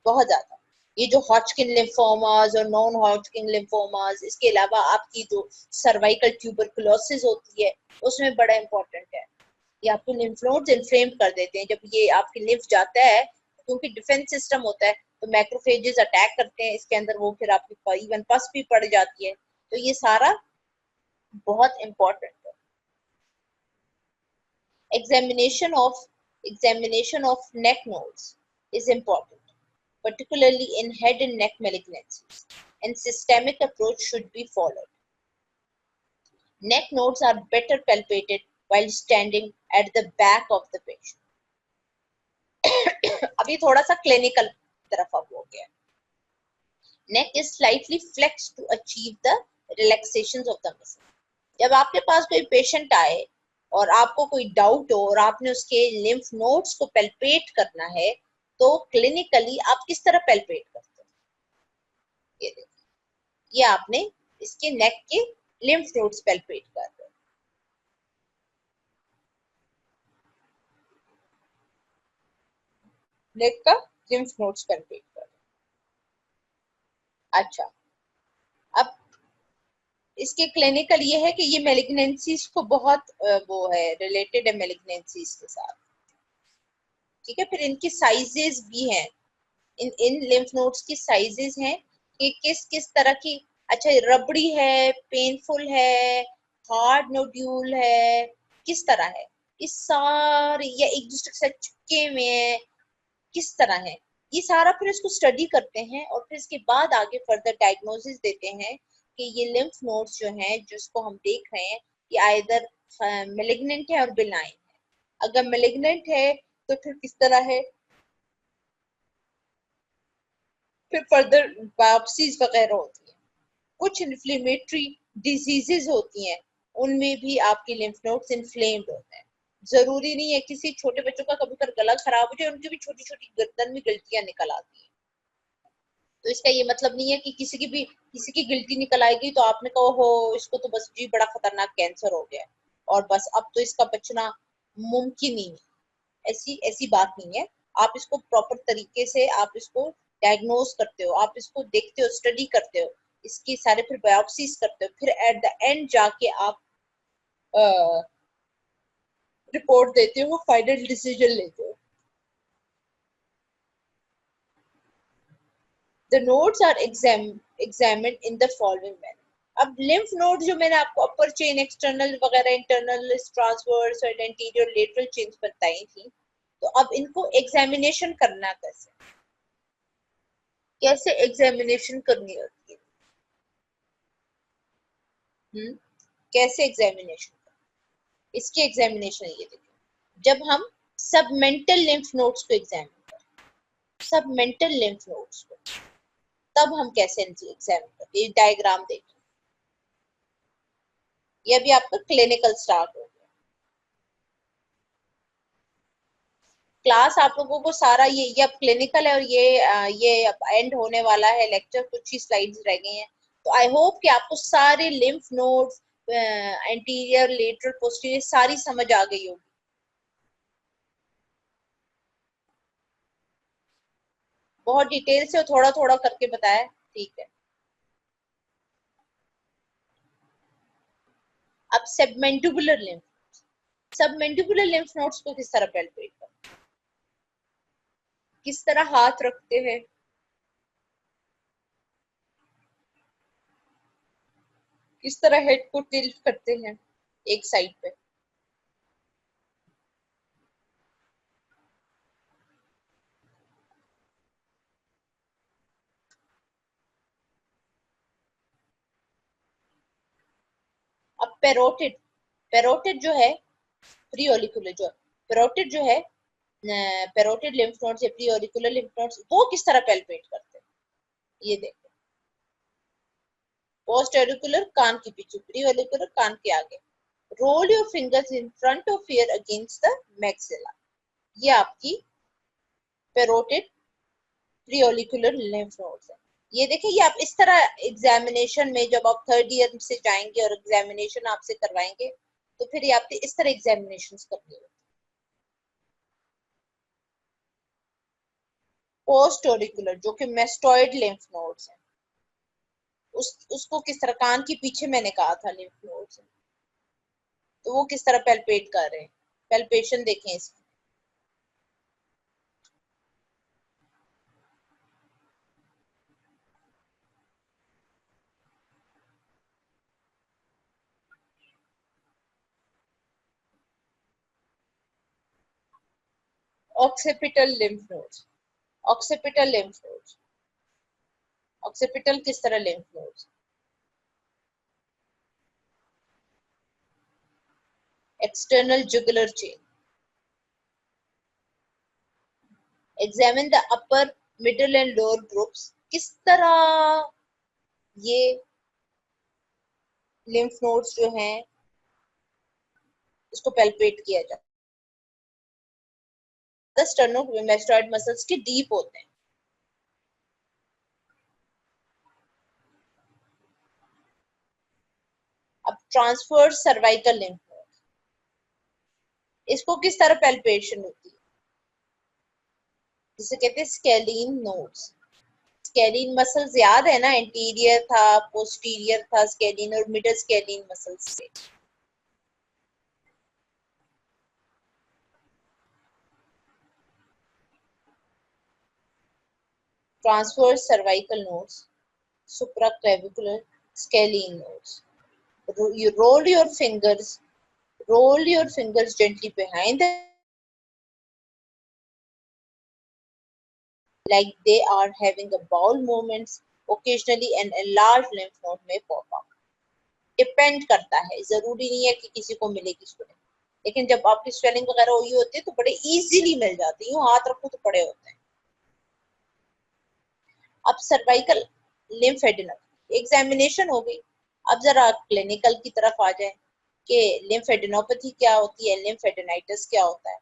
बहुत ज्यादा. ये जो हॉटकिन लिम्फोमास और नॉन हॉटकिन लिम्फोमास, इसके अलावा आपकी जो सर्वाइकल ट्यूबरकुलोसिस होती है उसमें बड़ा इंपॉर्टेंट है. ये आपके लिम्फ नोड्स इन्फ्लेम कर देते हैं. जब ये आपके लिम्फ जाता है, क्योंकि डिफेंस सिस्टम होता है, तो मैक्रोफेजेस अटैक करते हैं इसके अंदर, वो फिर आपकी इवन पस भी पड़ जाती है. तो ये सारा बहुत इंपॉर्टेंट है. Examination of neck nodes is important, particularly in head and neck malignancies, and systemic approach should be followed. Neck nodes are better palpated while standing at the back of the patient. अभी थोड़ा सा clinical तरफ अब हो गया. Neck is slightly flexed to achieve the relaxations of the muscle. जब आपके पास कोई पेशेंट आए और आपको कोई डाउट हो और आपने उसके लिम्फ नोड्स को पेल्पेट करना है, तो क्लिनिकली आप किस तरह पेल्पेट करते हैं? ये देखिए, ये आपने इसके नेक के लिम्फ नोड्स पेल्पेट कर रहे हैं. नेक का लिम्फ नोड्स पेल्पेट कर रहे हैं. अच्छा, अब इसके क्लिनिकल ये है कि ये मैलिग्नेंसीज को बहुत वो है, रिलेटेड है मैलिग्नेंसीज के साथ. ठीक है. फिर इनकी साइजेस भी हैं, इन लिम्फ नोड्स की साइजेस हैं कि किस किस तरह की. अच्छा, रबड़ी है, पेनफुल है, हार्ड नोड्यूल है, किस तरह है, इस सारे या एक दूसरे के साथ चिपके हुए हैं, किस तरह है, ये सारा फिर इसको स्टडी करते हैं और फिर इसके बाद आगे फर्दर डायग्नोसिस देते हैं कि ये लिम्फ नोड्स जो हैं जिसको हम देख रहे हैं ये आइदर मैलिग्नेंट है और बिनाइन है. अगर मैलिग्नेंट है तो फिर किस तरह है, फिर फर्दर बायोप्सीज वगैरह होती है. कुछ इन्फ्लेमेटरी डिजीजेस होती हैं, उनमें भी आपके लिम्फ नोड्स इन्फ्लेम्ड होते हैं. जरूरी नहीं है, किसी छोटे बच्चों का कभी कभी गला खराब हो जाए, उनकी भी छोटी छोटी गर्दन में गिल्टियां निकल आती हैं. तो इसका ये मतलब नहीं है कि किसी की गिल्टी निकल आएगी तो आपने कहा हो इसको तो बस जी बड़ा खतरनाक कैंसर हो गया और बस अब तो इसका बचना मुमकिन ही नहीं. ऐसी ऐसी बात नहीं है. आप इसको प्रॉपर तरीके से आप इसको डायग्नोज करते हो, आप इसको देखते हो, स्टडी करते हो, इसकी सारे फिर बायोप्सीज करते हो, फिर एट द एंड जाके आप रिपोर्ट देते हो, फाइनल डिसीजन लेते हो. The nodes are examined in the following manner. अब लिम्फ नोड जो मैंने आपको अपर चेन, एक्सटर्नल वगैरह, इंटरनल, ट्रांसवर्स और एंटीरियर लेटरल चेन्स बताई थी, तो अब इनको एग्जामिनेशन करना कैसे, कैसे एग्जामिनेशन करनी होती है. कैसे एग्जामिनेशन, इसके एग्जामिनेशन ये देखिए, जब हम सबमेंटल लिम्फ नोड्स को एग्जामिन करें, सबमेंटल लिम्फ नोड्स को, तब हम कैसे एग्जामिन करते हैं. ये डायग्राम देखिए, ये अभी आपका क्लिनिकल स्टार्ट हो गया। क्लास आप लोगों को सारा ये अब क्लिनिकल है और ये अब एंड होने वाला है लेक्चर, कुछ ही स्लाइड्स रह गई हैं। तो आई होप कि आपको सारे lymph nodes, anterior, lateral, posterior सारी समझ आ गई होगी। बहुत डिटेल से और थोड़ा थोड़ा करके बताया, ठीक है। अब सबमेंडिबुलर लिम्फ नोड्स को किस तरह पैल्पेट करते, किस तरह हाथ रखते हैं, किस तरह हेड को टिल्ट करते हैं एक साइड पे। अब पेरोटिड, पेरोटिड जो है प्री ओलिकुलर, जो पेरोटिड जो है, पेरोटिड लिम्फ नोड्स या प्री ओलिकुलर लिम्फ नोड्स, वो किस तरह पैल्पेट करते हैं, ये देखो। पोस्ट ओलिकुलर कान के पीछे, प्री ओलिकुलर कान के आगे। Roll your fingers in front of ear against the maxilla, ये आपकी parotid pre auricular lymph nodes है। ये देखिए, ये आप इस तरह एग्जामिनेशन में जब आप थर्ड ईयर से जाएंगे और एग्जामिनेशन आपसे करवाएंगे, तो फिर ये आपके इस तरह एग्जामिनेशन करनी होगी। पोस्ट ऑरिकुलर जो कि मेस्टॉइड लिम्फ नोड्स है, उसको किस तरह, कान के पीछे मैंने कहा था लिम्फ नोड्स है, तो वो किस तरह पेल्पेट कर रहे हैं, पेल्पेशन देखें इसकी। Occipital lymph nodes, occipital lymph nodes, occipital किस तरह lymph nodes, external jugular chain. Examine the upper, middle and lower groups, किस तरह ये लिम्फ नोड्स जो हैं इसको पेल्पेट किया जाता है। स्टर्नोमेस्टॉइड मसल्स के डीप होते हैं। अब ट्रांसफर सर्वाइकल लिम्फ नोड, इसको किस तरह पेल्पेशन होती है, जिसे कहते हैं स्केलीन नोड्स। स्केलीन मसल्स याद है ना, एंटीरियर था, पोस्टीरियर था स्केलीन, और मिडल स्केलीन मसल्स थे। Transverse cervical nodes, supraclavicular scalene nodes. You roll your fingers gently behind the, like they are having a bowel movements. Occasionally an enlarged lymph node may pop up. Depend करता है, जरूरी नहीं है कि किसी को मिले किसी को नहीं, लेकिन जब आपकी स्वेलिंग वगैरह हुई होती है तो बड़े इजीली मिल जाती है, यूं हाथ रखो तो बड़े होते हैं। अब सर्वाइकल लिम्फ एडिनोपैथी एग्जामिनेशन हो गई। अब जरा क्लिनिकल की तरफ आ जाए कि लिम्फ एडिनोपैथी क्या होती है, लिम्फ एडिनाइटिस क्या होता है।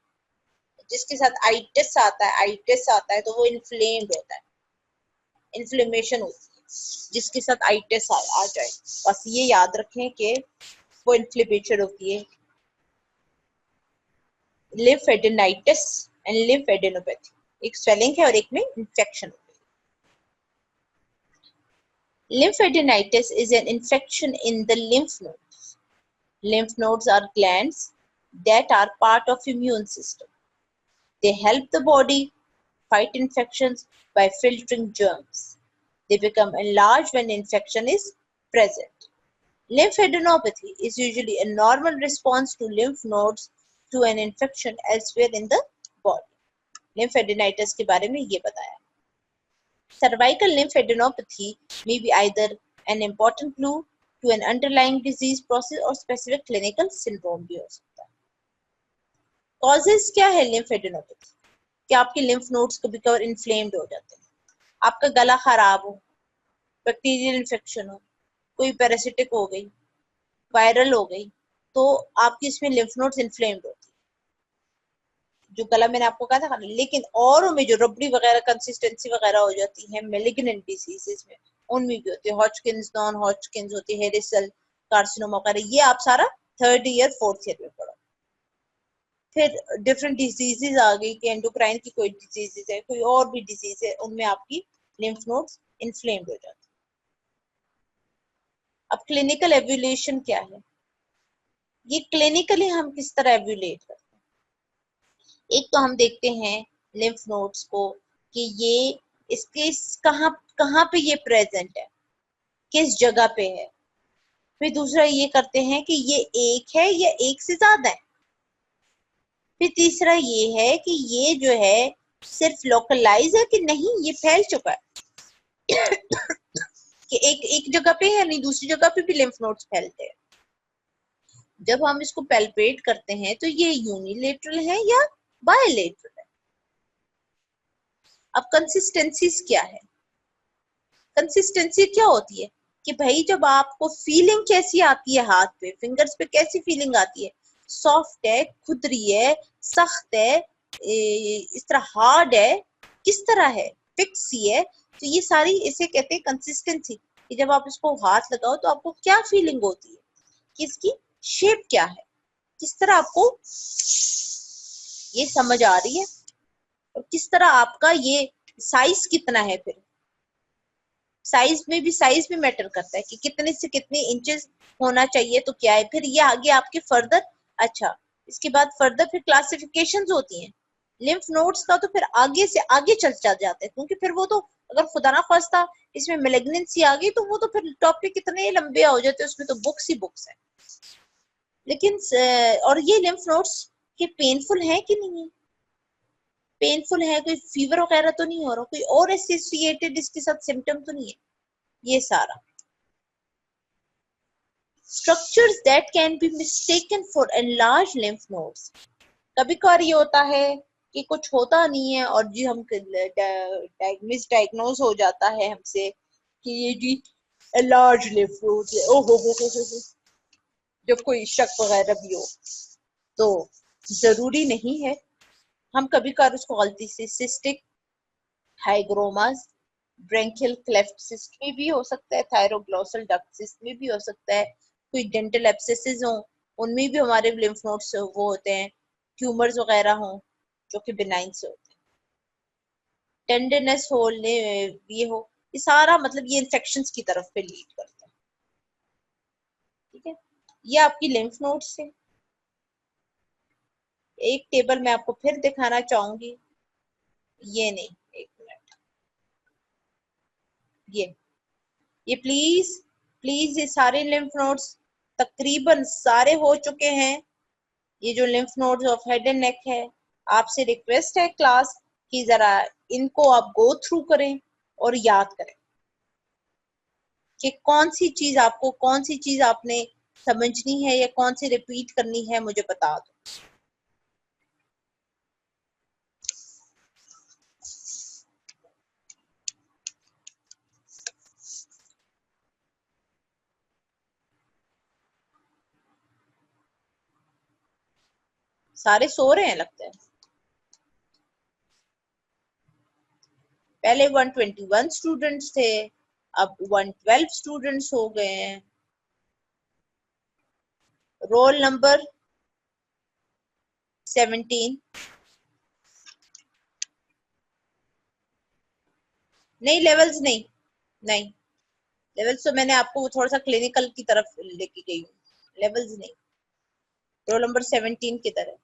जिसके साथ आइटिस आता है, आइटिस आता है तो वो इन्फ्लेम्ड होता है, इन्फ्लेमेशन होती है। जिसके साथ आइटिस आ जाए, बस ये याद रखें कि वो इन्फ्लेमेशन होती है। लिम्फेडेनाइटिस एंड लिम्फेडेनोपैथी, एक स्वेलिंग है और एक में infection. Lymphadenitis is an infection in the lymph nodes. Lymph nodes are glands that are part of immune system. They help the body fight infections by filtering germs. They become enlarged when infection is present. Lymphadenopathy is usually a normal response to lymph nodes to an infection elsewhere in the body. Lymphadenitis के बारे में ये बताया। Cervical lymphadenopathy may be either an important clue to an underlying disease process or specific clinical syndrome भी हो सकता है। Causes क्या है lymphadenopathy? कि आपके lymph nodes कभी कभार inflamed हो जाते हैं, आपका गला खराब हो, बैक्टीरियल इन्फेक्शन हो, कोई पैरासिटिक हो गई, वायरल हो गई तो आपकी इसमें लिम्फ नोड्स इन्फ्लेम्ड होती है, जो गला मैंने आपको कहा था। लेकिन औरों में जो रबड़ी वगैरह कंसिस्टेंसी वगैरह हो जाती है मेलिग्नेंट डिसीजेस में, उनमें भी होती है, हॉजकिंस, नॉन हॉजकिंस होती है, हेरिस सेल कार्सिनोमा वगैरह, ये आप सारा 3rd ईयर 4th ईयर में पढ़ो। फिर डिफरेंट डिजीजेस आ गई कि एंडोक्राइन की कोई डिजीजेस है, कोई और भी डिजीज है, उनमें आपकी लिम्फ नोड्स इन्फ्लेम्ड हो जाती है। अब क्लिनिकल एवल्यूशन क्या है, ये क्लिनिकली हम किस तरह एवल्यूएट करते हैं। एक तो हम देखते हैं लिम्फ नोड्स को कि ये इसके कहाँ कहाँ पे ये प्रेजेंट है, किस जगह पे है। फिर दूसरा ये करते हैं कि ये एक है या एक से ज्यादा है। फिर तीसरा ये है कि ये जो है सिर्फ लोकलाइज है कि नहीं ये फैल चुका है कि एक जगह पे है, नहीं दूसरी जगह पे भी लिम्फ नोड्स फैलते हैं। जब हम इसको पैल्पेट करते हैं तो ये यूनिलेटरल है या बायलेटरल है। अब कंसिस्टेंसीज क्या है, कंसिस्टेंसी क्या होती है कि भाई जब आपको फीलिंग कैसी आती है, हाथ पे फिंगर्स पे कैसी फीलिंग आती है, सॉफ्ट है, खुदरी है, सख्त है, इस तरह हार्ड है, किस तरह है, फिक्स सी है, तो ये सारी इसे कहते हैं कंसिस्टेंसी। कि जब आप इसको हाथ लगाओ तो आपको क्या फीलिंग होती है, कि इसकी शेप क्या है, किस तरह आपको ये समझ आ रही है, और किस तरह आपका ये साइज कितना है। फिर साइज भी मैटर करता है कि कितने से कितने इंचेस होना चाहिए, तो क्या है। फिर ये आगे आपके फर्दर, अच्छा इसके बाद फर्दर फिर क्लासिफिकेशंस होती हैं लिम्फ नोड्स का, तो फिर आगे से आगे चल जाते हैं, क्योंकि फिर वो तो अगर खुदा ना खास्ता इसमें मेलिग्नेंसी आ गई तो वो तो फिर टॉपिक कितने लंबे हो जाते हैं, उसमें तो बुक्स ही बुक्स है। लेकिन और ये लिम्फ नोड्स के पेनफुल है कि नहीं है, पेनफुल है, कोई फीवर वगैरह तो नहीं हो रहा, कोई और एसोसिएटेड इसके साथ सिम्टम तो नहीं है, ये सारा। Structures that can be mistaken for enlarged lymph nodes. कभी कभार ये होता है कि कुछ होता नहीं है और जी हम मिसडायग्नोज हो जाता है हमसे कि ये जी enlarged lymph nodes है, ओहो हो। जब कोई शक वगैरह भी हो तो जरूरी नहीं है, हम कभी कभार उसको गलती से सिस्टिक हाइग्रोमास, ब्रेंकियल क्लेफ्ट सिस्ट में भी हो सकता है, थायरोग्लोसल डक्ट सिस्ट में भी हो सकता है, कोई डेंटल एब्सेसेस हो उनमें भी हमारे लिम्फ नोड्स वो होते हैं, ट्यूमर्स वगैरह हो जो कि बिनाइन से होते हैं, टेंडरनेस हो ये हो, ये सारा मतलब ये इन्फेक्शंस की तरफ पे लीड करता है। ठीक है, ये आपकी लिम्फ नोड्स है। एक टेबल मैं आपको फिर दिखाना चाहूंगी, ये नहीं, एक मिनट, ये प्लीज प्लीज ये सारे लिम्फ नोड्स तकरीबन सारे हो चुके हैं। ये जो lymph nodes of head and नेक है, आपसे रिक्वेस्ट है क्लास कि जरा इनको आप गो थ्रू करें और याद करें कि कौन सी चीज आपको, कौन सी चीज आपने समझनी है या कौन सी रिपीट करनी है, मुझे बता दो। सारे सो रहे हैं लगता है। पहले 121 स्टूडेंट्स थे, अब 112 स्टूडेंट्स हो गए हैं। रोल नंबर 17, नहीं लेवल्स नहीं, नहीं लेवल्स तो मैंने आपको थोड़ा सा क्लिनिकल की तरफ लेके गई हूँ, लेवल्स नहीं। रोल नंबर 17 की तरह,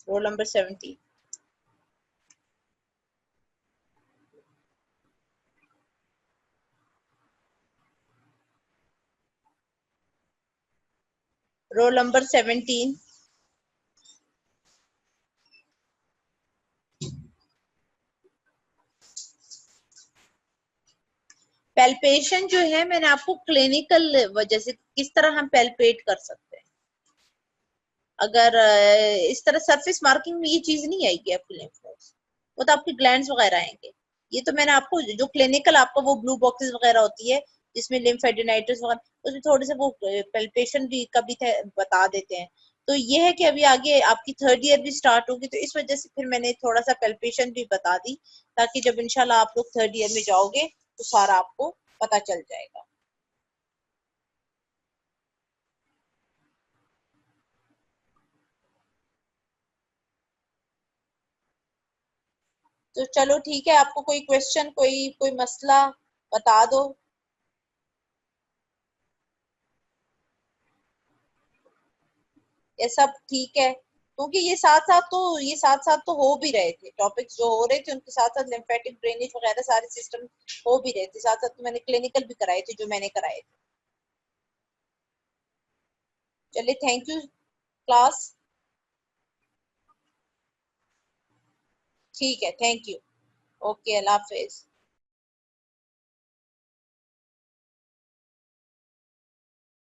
roll number 17, roll number 17। Palpation जो है मैंने आपको क्लिनिकल वजह से किस तरह हम पैल्पेट कर सकते हैं, अगर इस तरह सरफेस मार्किंग में ये चीज नहीं आएगी आपकी लिम्फ नोड्स, वो तो आपके ग्लैंड्स वगैरह आएंगे। ये तो मैंने आपको जो क्लिनिकल आपका वो ब्लू बॉक्सेस वगैरह होती है जिसमें लिम्फेडिनाइटिस वगैरह उसमें थोड़े से वो पेल्पेशन भी कभी बता देते हैं। तो ये है कि अभी आगे आपकी थर्ड ईयर भी स्टार्ट होगी तो इस वजह से फिर मैंने थोड़ा सा पेल्पेशन भी बता दी ताकि जब इंशाल्लाह आप लोग थर्ड ईयर में जाओगे तो सारा आपको पता चल जाएगा। तो चलो ठीक है, आपको कोई क्वेश्चन कोई कोई मसला बता दो। ये सब ठीक है क्योंकि ये साथ साथ तो हो भी रहे थे टॉपिक्स जो हो रहे थे उनके साथ साथ लिम्फेटिक ड्रेनेज वगैरह सारे सिस्टम हो भी रहे थे साथ साथ तो मैंने क्लिनिकल भी कराए थे जो मैंने कराए थे। चलिए थैंक यू क्लास। ठीक है thank you. Okay Allah Hafiz.